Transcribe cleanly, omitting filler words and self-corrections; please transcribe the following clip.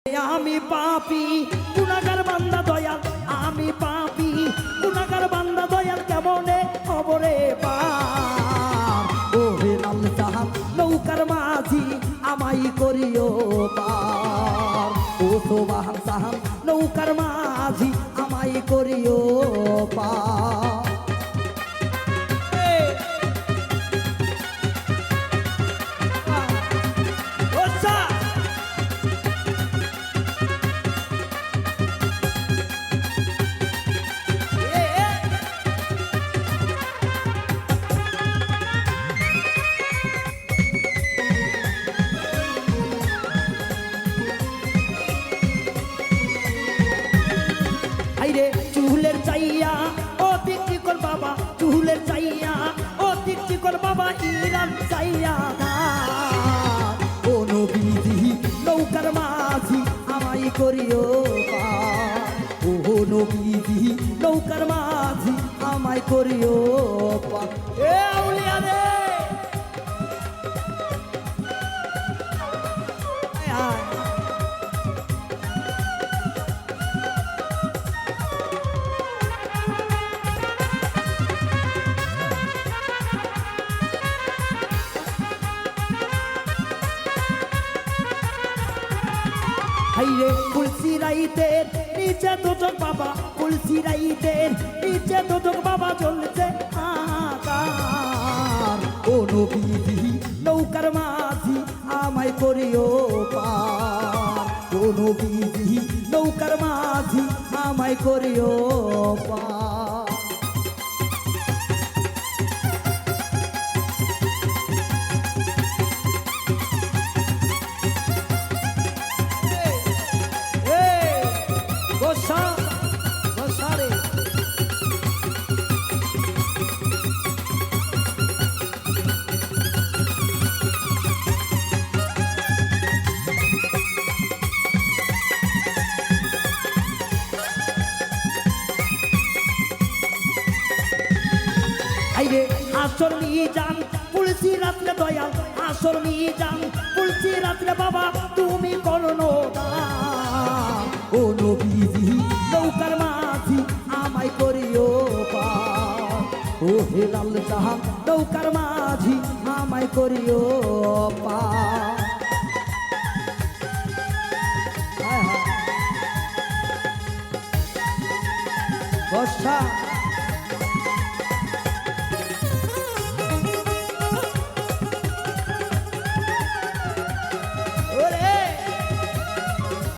আমি পাপী গুনাহগার বান্দা দয়াল, আমি পাপী গুনাহগার বান্দা দয়াল, কেমনে খবরে পার। ও হে লাল জাহান নৌকার মাঝি আমায় করিও পার। ও সোবাহান জাহান নৌকার মাঝি আমায় করিও পার। চুলের চাইয়া ও দিকটি কর বাবা, চুলের চাইয়া ও দিকটি কর বাবা, ইরান চাইয়া ও নবীজি নৌকার মাঝি আমায় করিও পার। ও নবীজি নৌকার মাঝি আমায় করিও পার। এ আউলিয়া রে হাইরে কুলসি রাইতের নিচে দুদক বাবা, কুলসি রাইতের নিচে দুদক বাবা চলছে আকার। ও নবীজি নৌকার মাঝি আমায় করিও পার। ও নবীজি নৌকার মাঝি আমায় করিও পার। আসর মিজান পুলসি রাত্রে দয়াল, আসর মিজান পুলসি রাত্রে বাবা তুমি করো দান। ও নবীজি নৌকার মাঝি আমায় করিও পার। ও হে লাল জাহান নৌকার মাঝি আমায় করিও পার।